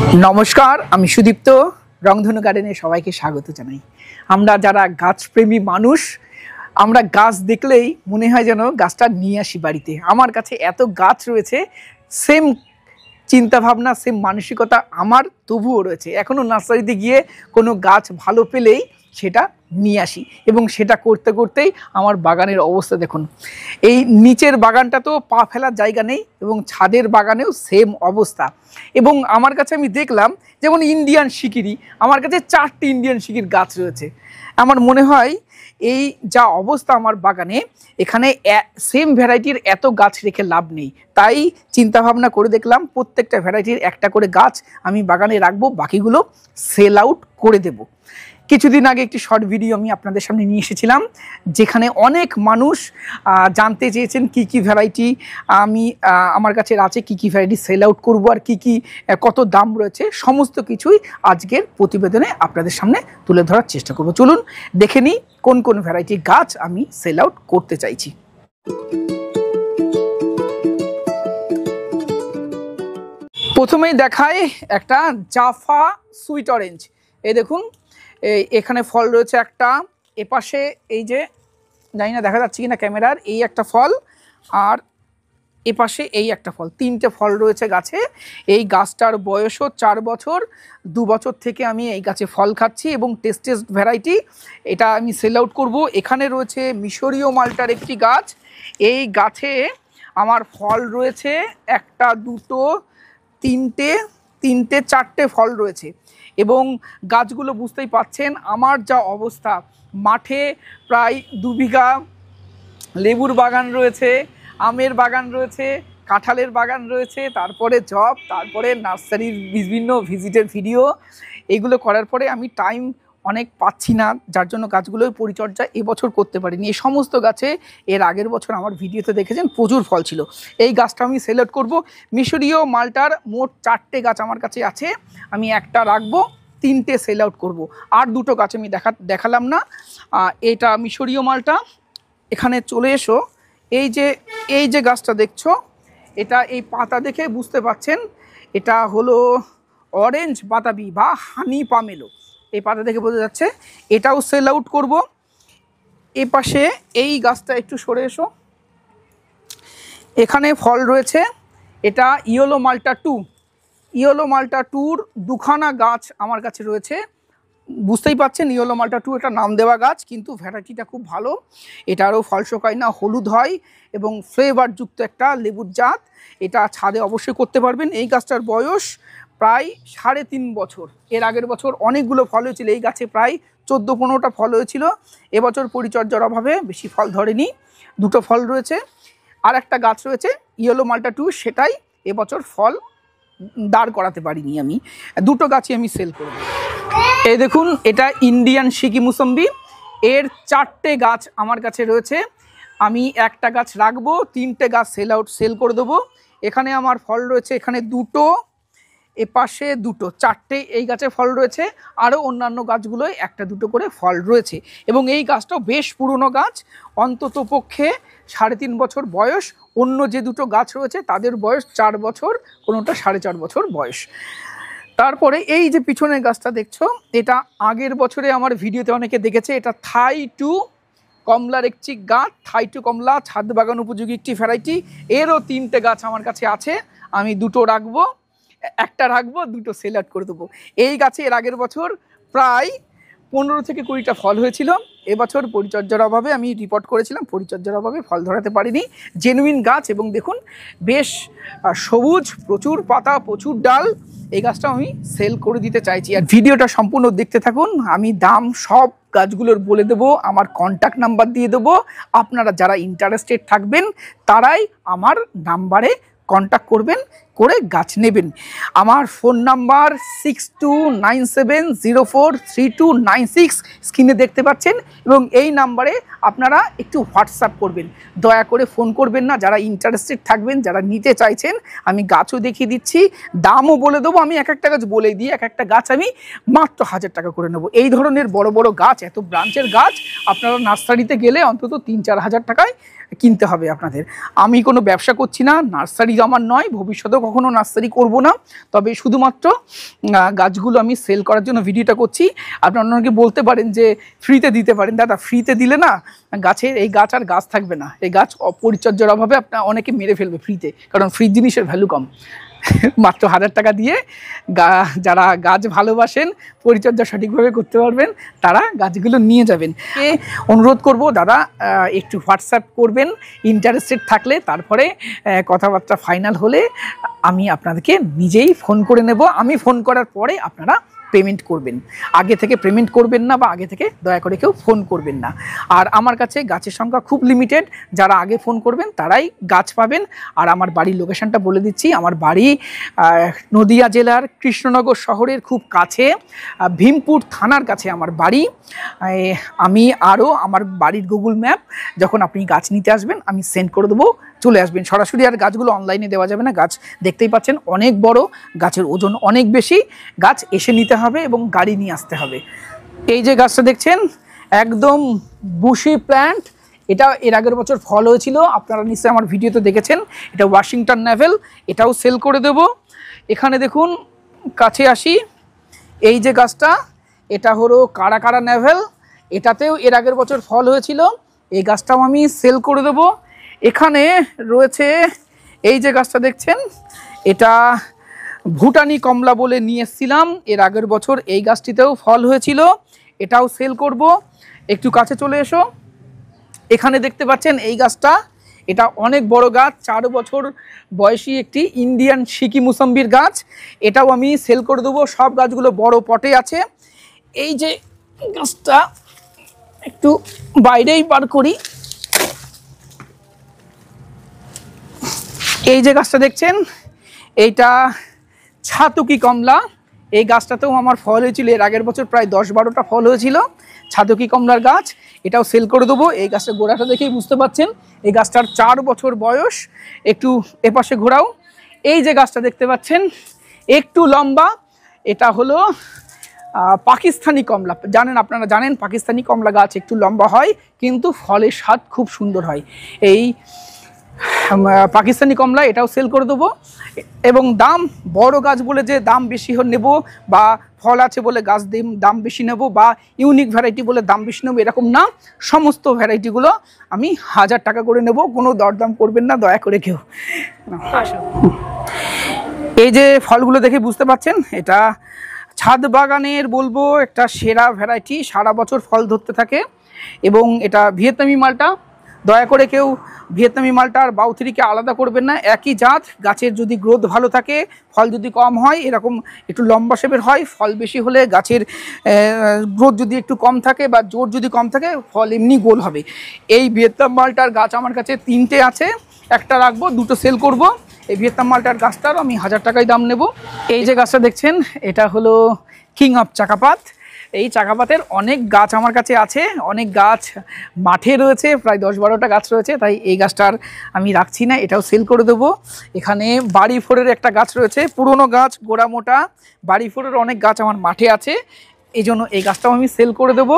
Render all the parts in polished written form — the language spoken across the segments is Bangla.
नमस्कार आमी सुदीप्त रंगधनु गार्डेने सबाइके स्वागत जानाई। आमरा जारा गाछप्रेमी मानुष आमरा गाछ देखलेई मने हय जेन गाछटा निये आसि बाड़ीते। आमार काछे एत गाछ रयेछे सेम चिंता भावना सेम मानसिकता आमार तबुओ रयेछे। एखोनो नार्सारिते गिये कोनो गाछ भालो पेलेई सेटा निये आसि एबं सेटा करते करतेई आमार बागानेर अवस्था देखुन। एई नीचेर बागानटा तो पा फेलार जायगा नेई एबं छादेर बागानेও सेम अवस्था। एबं आमार काछे आमि देखलाम जेमन इंडियान शिकिरी आमार काछे 4टी इंडियान शिकिर गाछ रयेछे। आमार मने हय এই যা অবস্থা আমার বাগানে এখানে সেম ভ্যারাইটির এত গাছ রেখে লাভ নেই, তাই চিন্তা ভাবনা করে দেখলাম প্রত্যেকটা ভ্যারাইটির একটা করে গাছ আমি বাগানে রাখবো, বাকিগুলো সেল আউট করে দেব। কিছুদিন আগে একটি শর্ট ভিডিও আমি আপনাদের সামনে নিয়ে এসেছিলাম যেখানে অনেক মানুষ জানতে চেয়েছেন কি কি ভ্যারাইটি আমি আমার কাছে আছে, কি কি ভ্যারাইটি সেল আউট করবো আর কি কি কত দাম রয়েছে, সমস্ত কিছুই আজকের প্রতিবেদনে আপনাদের সামনে তুলে ধরার চেষ্টা করব। চলুন দেখে নিই কোন কোন ভ্যারাইটির গাছ আমি সেল আউট করতে চাইছি। প্রথমেই দেখায় একটা জাফা সুইট অরেঞ্জ। এই দেখুন এখানে ফল রয়েছে একটা, এপাশে এই যে জানি না দেখা যাচ্ছে কিনা ক্যামেরার, এই একটা ফল আর এপাশে এই একটা ফল, 3টে ফল রয়েছে গাছে। এই গাছটার বয়সও 4 বছর, 2 বছর থেকে আমি এই গাছে ফল খাচ্ছি এবং টেস্টেড ভ্যারাইটি, এটা আমি সেল আউট করবো। এখানে রয়েছে মিশরীয় মালটার একটি গাছ, এই গাছে আমার ফল রয়েছে 1টা 2টো 3টে 4টে ফল রয়েছে এবং গাছগুলো বুঝতেই পাচ্ছেন আমার যা অবস্থা। মাঠে প্রায় 2 বিঘা লেবুর বাগান রয়েছে, আমের বাগান রয়েছে, কাঁঠালের বাগান রয়েছে, তারপরে জব, তারপরে নার্সারির বিভিন্ন ভিজিটের ভিডিও, এগুলো করার পরে আমি টাইম অনেক পাচ্ছি না, যার জন্য গাছগুলোর পরিচর্যা এবছর করতে পারিনি। এই সমস্ত গাছে এর আগের বছর আমার ভিডিওতে দেখেছেন প্রচুর ফল ছিল। এই গাছটা আমি সেল আউট করবো। মিশরীয় মালটার মোট 4টে গাছ আমার কাছে আছে, আমি একটা রাখবো, 3টে সেল আউট করবো। আর 2টো গাছ আমি দেখালাম না। এটা মিশরীয় মালটা। এখানে চলে এসো, এই যে গাছটা দেখছো, এটা এই পাতা দেখে বুঝতে পাচ্ছেন এটা হলো অরেঞ্জ বাতাবি বা হানি পামেলো, এই পাতা দেখে বোঝা যাচ্ছে। এটাও সেল আউট করবো। এই পাশে এই গাছটা একটু সরে এসো, এখানে ফল রয়েছে, এটা ইয়েলো মাল্টা 2। ইয়েলো মাল্টা 2-র 2খানা গাছ আমার কাছে রয়েছে। বুঝতেই পাচ্ছেন ইয়েলো মাল্টা 2 একটা নাম দেওয়া গাছ, কিন্তু ভ্যারাইটিটা খুব ভালো। এটারও ফল শোকায় না, হলুদ হয় এবং ফ্লেভারযুক্ত একটা লেবুর জাত। এটা ছাদে অবশ্যই করতে পারবেন। এই গাছটার বয়স প্রায় 3.5 বছর। এর আগের বছর অনেকগুলো ফল হয়েছিল, এই গাছে প্রায় 14-15টা ফল হয়েছিল। এবছর পরিচর্যার অভাবে বেশি ফল ধরেনি, 2টো ফল রয়েছে। আর একটা গাছ রয়েছে ইয়েলো মাল্টা 2, সেটাই এবছর ফল দাঁড় করাতে পারিনি আমি। 2টো গাছই আমি সেল করব। এই দেখুন এটা ইন্ডিয়ান শিকি মুসম্বি, এর 4টে গাছ আমার কাছে রয়েছে। আমি একটা গাছ রাখবো, 3টে গাছ সেল করে দেবো। এখানে আমার ফল রয়েছে, এখানে 2টো, এপাশে 2টো, 4টে এই গাছে ফল রয়েছে। আরও অন্যান্য গাছগুলোয় 1টা 2টো করে ফল রয়েছে এবং এই গাছটাও বেশ পুরনো গাছ, অন্তত পক্ষে 3.5 বছর বয়স। অন্য যে 2টো গাছ রয়েছে তাদের বয়স 4 বছর, কোনোটা 4.5 বছর বয়স। তারপরে এই যে পিছনের গাছটা দেখছো, এটা আগের বছরে আমার ভিডিওতে অনেকে দেখেছে, এটা থাই 2 কমলার একটি গাছ। থাই 2 কমলা ছাদ বাগান উপযোগী একটি ভ্যারাইটি। এরও 3টে গাছ আমার কাছে আছে, আমি 2টো রাখবো, একটা রাখবো, 2টো সেল আউট করে দেবো। এই গাছে এর আগের বছর প্রায় 15 থেকে 20টা ফল হয়েছিল। এবছর পরিচর্যার অভাবে আমি রিপোর্ট করেছিলাম, পরিচর্যার অভাবে ফল ধরাতে পারিনি। জেনুইন গাছ এবং দেখুন বেশ সবুজ, প্রচুর পাতা, প্রচুর ডাল। এই গাছটা আমি সেল করে দিতে চাইছি। আর ভিডিওটা সম্পূর্ণ দেখতে থাকুন, আমি দাম সব গাছগুলোর বলে দেবো, আমার কন্ট্যাক্ট নাম্বার দিয়ে দেবো। আপনারা যারা ইন্টারেস্টেড থাকবেন তারাই আমার নাম্বারে কন্ট্যাক্ট করবেন, করে গাছ নেবেন। আমার ফোন নাম্বার 6297043296 স্ক্রিনে দেখতে পাচ্ছেন এবং এই নাম্বারে আপনারা একটু হোয়াটসঅ্যাপ করবেন, দয়া করে ফোন করবেন না। যারা ইন্টারেস্টেড থাকবেন, যারা নিতে চাইছেন, আমি গাছও দেখিয়ে দিচ্ছি, দামও বলে দেবো। আমি এক একটা গাছ বলে দিই, এক একটা গাছ আমি মাত্র 1000 টাকা করে নেব। এই ধরনের বড় বড় গাছ, এত ব্রাঞ্চের গাছ আপনারা নার্সারিতে গেলে অন্তত 3-4 হাজার টাকায় কিনতে হবে আপনাদের। আমি কোনো ব্যবসা করছি না, নার্সারি আমার নয়, ভবিষ্যতেও কখনো নার্সারি করব না, তবে শুধুমাত্র গাছগুলো আমি সেল করার জন্য ভিডিওটা করছি। আপনারা অনেকে বলতে পারেন যে ফ্রিতে দিতে পারেন, দাদা ফ্রিতে দিলে না গাছের এই গাছ আর গাছ থাকবে না, এই গাছ পরিচর্যার অভাবে আপনার অনেকে মেরে ফেলবে ফ্রিতে, কারণ ফ্রি জিনিসের ভ্যালু কম। মাত্র 1000 টাকা দিয়ে যারা গাছ ভালোবাসেন, পরিচর্যা সঠিকভাবে করতে পারবেন, তারা গাছগুলো নিয়ে যাবেন। অনুরোধ করব দাদা একটু হোয়াটসঅ্যাপ করবেন ইন্টারেস্টেড থাকলে, তারপরে কথাবার্তা ফাইনাল হলে আমি আপনাদেরকে নিজেই ফোন করে নেব। আমি ফোন করার পরে আপনারা পেমেন্ট করবেন, আগে থেকে পেমেন্ট করবেন না, বা আগে থেকে দয়া করে কেউ ফোন করবেন না। আর আমার কাছে গাছের সংখ্যা খুব লিমিটেড, যারা আগে ফোন করবেন তারাই গাছ পাবেন। আর আমার বাড়ির লোকেশনটা বলে দিচ্ছি, আমার বাড়ি নদিয়া জেলার কৃষ্ণনগর শহরের খুব কাছে, ভীমপুর থানার কাছে আমার বাড়ি। আমি আরও আমার বাড়ির গুগল ম্যাপ যখন আপনি গাছ নিতে আসবেন আমি সেন্ড করে দেবো, চলে আসবেন সরাসরি। আর গাছগুলো অনলাইনে দেওয়া যাবে না, গাছ দেখতেই পাচ্ছেন অনেক বড়, গাছের ওজন অনেক বেশি, গাছ এসে নিতে হবে এবং গাড়ি নিয়ে আসতে হবে। এই যে গাছটা দেখছেন একদম বুশি প্ল্যান্ট, এটা এর আগের বছর ফল হয়েছিল, আপনারা নিশ্চয়ই আমার ভিডিওতে দেখেছেন। এটা ওয়াশিংটন নেভেল, এটাও সেল করে দেব। এখানে দেখুন, কাছে আসি, এই যে গাছটা এটা হলো কারা কারা নেভেল, এটাতেও এর আগের বছর ফল হয়েছিল, এই গাছটাও আমি সেল করে দেব। এখানে রয়েছে এই যে গাছটা দেখছেন, এটা ভুটানি কমলা বলে নিয়ে এসেছিলাম, এর আগের বছর এই গাছটিতেও ফল হয়েছিল, এটাও সেল করব। একটু কাছে চলে এসো, এখানে দেখতে পাচ্ছেন এই গাছটা, এটা অনেক বড় গাছ, 4 বছর বয়সী একটি ইন্ডিয়ান শিকি মুসাম্বির গাছ, এটাও আমি সেল করে দেবো। সব গাছগুলো বড় পটে আছে। এই যে গাছটা একটু বাইরেই বার করি, এই যে গাছটা দেখছেন এইটা ছাতকি কমলা, এই গাছটাতেও আমার ফল হয়েছিল, এর আগের বছর প্রায় 10-12টা ফল হয়েছিল, ছাতকি কমলার গাছ, এটাও সেল করে দেবো। এই গাছটার গোড়াটা দেখেই বুঝতে পারছেন এই গাছটার 4 বছর বয়স। একটু এপাশে ঘোরাও, এই যে গাছটা দেখতে পাচ্ছেন একটু লম্বা, এটা হলো পাকিস্তানি কমলা। আপনারা জানেন পাকিস্তানি কমলা গাছ একটু লম্বা হয়, কিন্তু ফলের স্বাদ খুব সুন্দর হয়। এই পাকিস্তানি কমলা, এটাও সেল করে দেবো। এবং দাম, বড় গাছ বলে যে দাম বেশি নেব, বা ফল আছে বলে গাছ দাম বেশি নেব, বা ইউনিক ভ্যারাইটি বলে দাম বেশি নেব, এরকম না। সমস্ত ভ্যারাইটিগুলো আমি 1000 টাকা করে নেব, কোনো দরদাম করবেন না দয়া করে কেউ। এই যে ফলগুলো দেখে বুঝতে পারছেন এটা ছাদ বাগানের বলবো একটা সেরা ভ্যারাইটি, সারা বছর ফল ধরতে থাকে। এবং এটা ভিয়েতনামি মালটা, দয়া করে কেউ ভিয়েতনামি মালটা আর বাউথরিকে আলাদা করবেন না, একই জাত। গাছের যদি গ্রোথ ভালো থাকে, ফল যদি কম হয়, এরকম একটু লম্বা শেপের হয়, ফল বেশি হলে গাছের গ্রোথ যদি একটু কম থাকে বা জোর যদি কম থাকে, ফল এমনি গোল হবে। এই ভিয়েতনাম মালটার গাছ আমার কাছে 3টে আছে, একটা রাখবো, 2টো সেল করব। এই ভিয়েতনাম মালটার গাছটার আমি 1000 টাকায় দাম নেব। এই যে গাছটা দেখছেন এটা হলো কিং অফ চাকাপাত। এই চাকাপাতের অনেক গাছ আমার কাছে আছে, অনেক গাছ মাঠে রয়েছে, প্রায় 10-12টা গাছ রয়েছে, তাই এই গাছটার আমি রাখছি না, এটাও সেল করে দেবো। এখানে বাড়ি ফোরের একটা গাছ রয়েছে, পুরনো গাছ, গোড়া মোটা, বাড়ি ফোরের অনেক গাছ আমার মাঠে আছে, এই জন্য এই গাছটাও আমি সেল করে দেবো।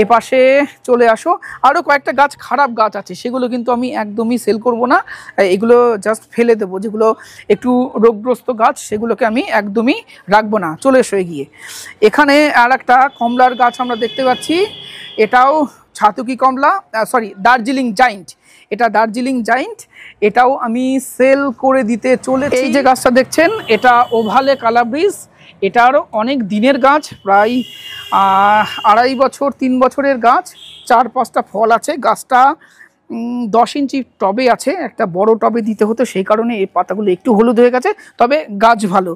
এপাশে চলে আসো, আরও কয়েকটা গাছ খারাপ গাছ আছে, সেগুলো কিন্তু আমি একদমই সেল করব না, এগুলো জাস্ট ফেলে দেবো। যেগুলো একটু রোগগ্রস্ত গাছ সেগুলোকে আমি একদমই রাখবো না। চলে এসো এগিয়ে। এখানে আর একটা কমলার গাছ আমরা দেখতে পাচ্ছি, এটাও ছাতকি কমলা, সরি দার্জিলিং জাইন্ট, এটা দার্জিলিং জাইন্ট, এটাও আমি সেল করে দিতে চলেছি। এই যে গাছটা দেখছেন এটা ওভালে কালাব্রিজ, এটার অনেক দিনের গাছ, প্রায় 2.5 বছর 3 বছরের গাছ, 4-5টা ফল আছে। গাছটা 10 ইঞ্চি টবে আছে, একটা বড় টবে দিতে হতো, সেই কারণে এই পাতাগুলো একটু হলুদ হয়ে গেছে, তবে গাছ ভালো,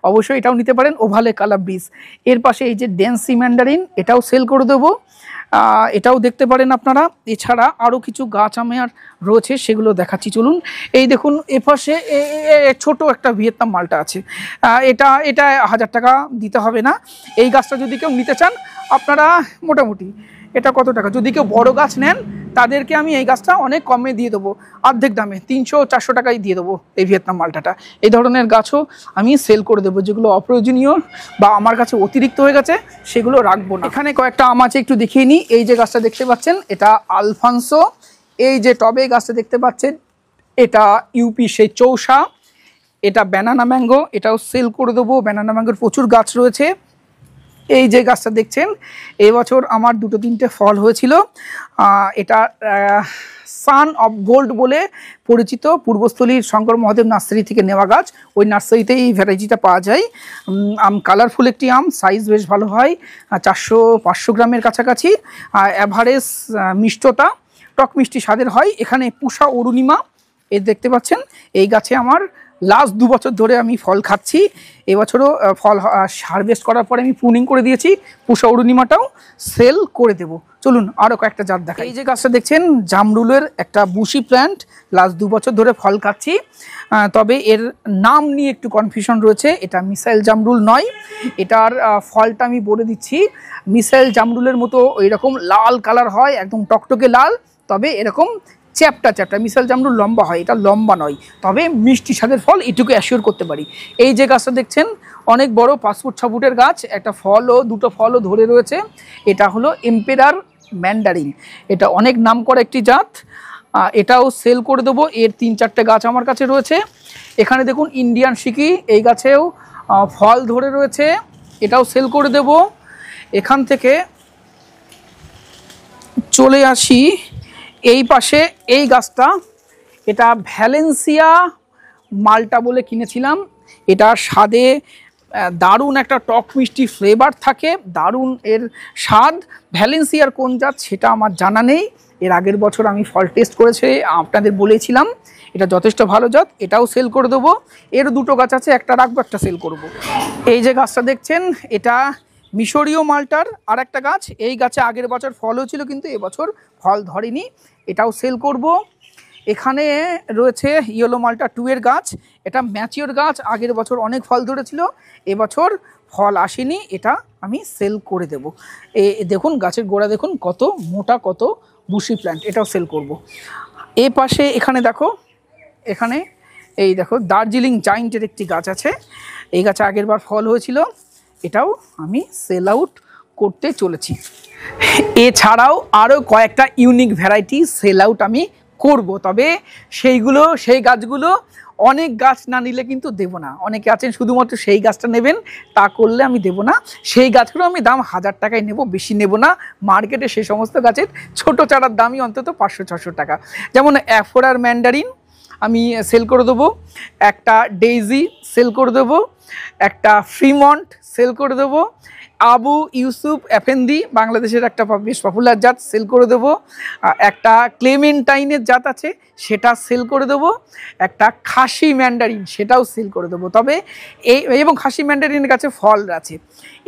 অবশ্যই এটাও নিতে পারেন, ওভালে কালাব্রিজ। এর পাশে এই যে ডেন্সি ম্যান্ডারিন, এটাও সেল করে দেবো, এটাও দেখতে পারেন আপনারা। এছাড়া আরও কিছু গাছ আমার রয়েছে, সেগুলো দেখাচ্ছি চলুন। এই দেখুন এপাশে ছোট একটা ভিয়েতনাম মালটা আছে, এটা 1000 টাকা দিতে হবে না। এই গাছটা যদি কেউ নিতে চান আপনারা, মোটামুটি এটা কত টাকা, যদি কেউ বড় গাছ নেন তাদেরকে আমি এই গাছটা অনেক কমে দিয়ে দেবো, অর্ধেক দামে 300-400 টাকায় দিয়ে দেবো এই ভিয়েতনাম মালটাটা। এই ধরনের গাছও আমি সেল করে দেবো, যেগুলো অপ্রয়োজনীয় বা আমার কাছে অতিরিক্ত হয়ে গেছে সেগুলো রাখবো না। এখানে কয়েকটা আম আছে, একটু দেখিয়ে নিই। এই যে গাছটা দেখতে পাচ্ছেন এটা আলফানসো, এই যে টবে গাছটা দেখতে পাচ্ছেন এটা ইউপি সেই চৌসা, এটা ব্যানানা ম্যাঙ্গো, এটাও সেল করে দেবো। ব্যানানা ম্যাঙ্গোর প্রচুর গাছ রয়েছে। এই যে গাছটা দেখছেন, এবছর আমার 2-3টে ফল হয়েছিল। এটা সান অফ গোল্ড বলে পরিচিত, পূর্বস্থলীর শঙ্কর মহাদেব নার্সারি থেকে নেওয়া গাছ। ওই নার্সারিতেই এই ভ্যারাইটিটা পাওয়া যায়। আম কালারফুল একটি আম, সাইজ বেশ ভালো হয়, 400-500 গ্রামের কাছাকাছি। অ্যাভারেজ মিষ্টতা, টক মিষ্টি স্বাদের হয়। এখানে পুষা অরুণিমা এই দেখতে পাচ্ছেন, এই গাছে আমার লাস্ট 2 বছর ধরে আমি ফল খাচ্ছি। এবছরও ফল হারভেস্ট করার পরে আমি প্রুনিং করে দিয়েছি। পুষা অরুণিমাটাও সেল করে দেব। চলুন আরও কয়েকটা জাত দেখাই। এই যে গাছটা দেখছেন, জামরুলের একটা বুশি প্ল্যান্ট, লাস্ট 2 বছর ধরে ফল খাচ্ছি। তবে এর নাম নিয়ে একটু কনফিউশন রয়েছে। এটা মিসাইল জামরুল নয়। এটার ফলটা আমি বলে দিচ্ছি, মিসাইল জামরুলের মতো এইরকম লাল কালার হয়, একদম টকটকে লাল, তবে এরকম চ্যাপটা চ্যাপটা। মিসাইল জামরুল লম্বা হয়, এটা লম্বা নয়, তবে মিষ্টি স্বাদের ফল, এটুকু অ্যাসিওর করতে পারি। এই যে গাছটা দেখছেন, অনেক বড়, 5 ফুট 6 ফুটের গাছ, একটা ফলও 2টো ফলও ধরে রয়েছে। এটা হলো এম্পেরার ম্যান্ডারিন, এটা অনেক নাম করা একটি জাত। এটাও সেল করে দেবো। এর 3-4টে গাছ আমার কাছে রয়েছে। এখানে দেখুন ইন্ডিয়ান সিকি, এই গাছেও ফল ধরে রয়েছে, এটাও সেল করে দেব। এখান থেকে চলে আসি এই পাশে, এই গাছটা, এটা ভ্যালেন্সিয়া মালটা বলে কিনেছিলাম। এটা স্বাদে দারুণ একটা টক মিষ্টি ফ্লেভার থাকে, দারুণ এর স্বাদ। ভ্যালেন্সিয়ার কোন জাত সেটা আমার জানা নেই। এর আগের বছর আমি ফল টেস্ট করেছি, আপনাদের বলেছিলাম এটা যথেষ্ট ভালো জাত, এটাও সেল করে দেবো। এর 2টো গাছ আছে, একটা রাখবো, একটা সেল করব। এই যে গাছটা দেখছেন, এটা মিশরীয় মালটার আর একটা গাছ। এই গাছে আগের বছর ফল হয়েছিল, কিন্তু এবছর ফল ধরেনি, এটাও সেল করব। এখানে রয়েছে ইয়েলো মালটা 2 এর গাছ, এটা ম্যাচিওর গাছ, আগের বছর অনেক ফল ধরেছিল, এবছর ফল আসেনি, এটা আমি সেল করে দেব। দেখুন গাছের গোড়া দেখুন কত মোটা, কত বুশি প্ল্যান্ট, এটাও সেল করব। এ পাশে এখানে দেখো, এখানে এই দেখো দার্জিলিং জাইন্টের একটি গাছ আছে। এই গাছে আগের বার ফল হয়েছিল, এটাও আমি সেল আউট করতে চলেছি। এছাড়াও আরও কয়েকটা ইউনিক ভ্যারাইটি সেল আউট আমি করব, তবে সেই গাছগুলো অনেক গাছ না নিলে কিন্তু দেব না। অনেকে আছেন শুধুমাত্র সেই গাছটা নেবেন, তা করলে আমি দেব না। সেই গাছগুলো আমি দাম 1000 টাকায় নেব, বেশি নেব না। মার্কেটে সেই সমস্ত গাছের ছোট চারার দামই অন্তত 500-600 টাকা। যেমন অ্যাফোরার ম্যান্ডারিন আমি সেল করে দেবো, একটা ডেইজি সেল করে দেবো, একটা ফ্রিমন্ট সেল করে দেবো, আবু ইউসুফ এফেন্দি বাংলাদেশের একটা বেশ পপুলার জাত সেল করে দেবো, একটা ক্লেমেন্টাইনের জাত আছে সেটা সেল করে দেবো, একটা খাসি ম্যান্ডারিন সেটাও সেল করে দেবো। তবে এবং খাসি ম্যান্ডারিনের গাছে ফল আছে।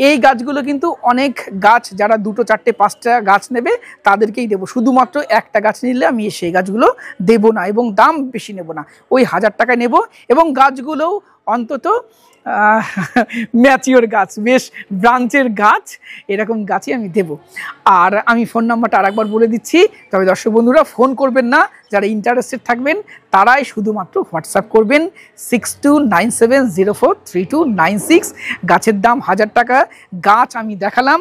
এই গাছগুলো কিন্তু অনেক গাছ, যারা 2টো 4টে 5টা গাছ নেবে তাদেরকেই দেবো। শুধুমাত্র একটা গাছ নিলে আমি সেই গাছগুলো দেবো না, এবং দাম বেশি নেব না, ওই 1000 টাকায় নেব। এবং গাছগুলোও অন্তত ম্যাচিওর গাছ, বেশ ব্রাঞ্চের গাছ, এরকম গাছই আমি দেব। আর আমি ফোন নাম্বারটা আরেকবার বলে দিচ্ছি, তবে দর্শক বন্ধুরা ফোন করবেন না, যারা ইন্টারেস্টেড থাকবেন তারাই শুধুমাত্র হোয়াটসঅ্যাপ করবেন 6297043296। গাছের দাম 1000 টাকা। গাছ আমি দেখালাম,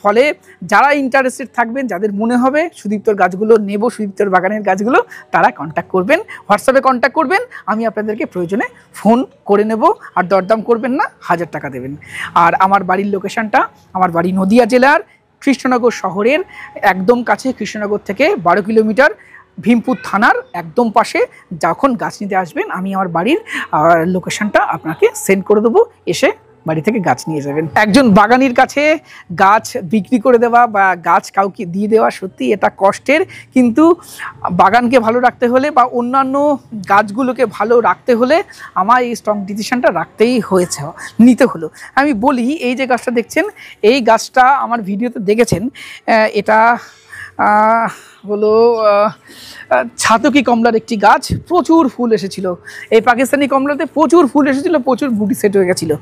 ফলে যারা ইন্টারেস্টেড থাকবেন, যাদের মনে হবে সুদীপ্তর গাছগুলো নেব, সুদীপ্তর বাগানের গাছগুলো, তারা কন্ট্যাক্ট করবেন, হোয়াটসঅ্যাপে কন্ট্যাক্ট করবেন, আমি আপনাদেরকে প্রয়োজনে ফোন করে নেব। আর দরদাম করবেন না, 1000 টাকা দেবেন। আর আমার বাড়ির লোকেশানটা, আমার বাড়ি নদিয়া জেলার কৃষ্ণনগর শহরের একদম কাছে, কৃষ্ণনগর থেকে 12 কিলোমিটার, ভীমপুর থানার একদম পাশে। যখন গাছ নিতে আসবেন আমি আমার বাড়ির লোকেশানটা আপনাকে সেন্ড করে দেবো, এসে বাড়ি থেকে গাছ নিয়ে যাবেন। একজন বাগানির কাছে গাছ বিক্রি করে দেওয়া বা গাছ কাউকে দিয়ে দেওয়া সত্যি এটা কষ্টের, কিন্তু বাগানকে ভালো রাখতে হলে বা অন্যান্য গাছগুলোকে ভালো রাখতে হলে আমার এই স্ট্রং ডিসিশনটা নিতে হলো। আমি বলি, এই যে গাছটা দেখছেন, এই গাছটা আমার ভিডিওতে দেখেছেন, এটা হলো ছাতকি কমলার একটি গাছ, প্রচুর ফুল এসেছিল। এই পাকিস্তানি কমলাতে প্রচুর ফুল এসেছিল, প্রচুর বুটি সেট হয়ে গেছিলো।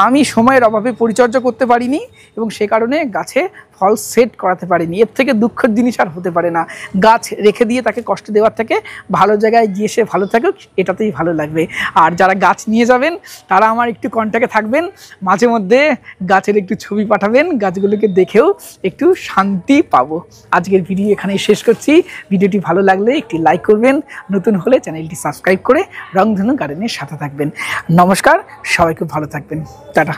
আমি সময়ের অভাবে পরিচর্যা করতে পারিনি, এবং সে কারণে গাছে ফল সেট করাতে পারিনি। এর থেকে দুঃখের জিনিস আর হতে পারে না। গাছ রেখে দিয়ে তাকে কষ্ট দেওয়ার থেকে ভালো জায়গায় গিয়ে সে ভালো থাকুক, এটাতেই ভালো লাগবে। আর যারা গাছ নিয়ে যাবেন তারা আমার একটু কন্ট্যাক্টে থাকবেন, মাঝে মধ্যে গাছের একটু ছবি পাঠাবেন, গাছগুলোকে দেখেও একটু শান্তি পাবো। আজকের ভিডিও এখানেই শেষ করছি। ভিডিওটি ভালো লাগলে একটি লাইক করবেন, নতুন হলে চ্যানেলটি সাবস্ক্রাইব করে রংধনু গার্ডেনের সাথে থাকবেন। নমস্কার, সবাই খুব ভালো থাকবেন, টাটা।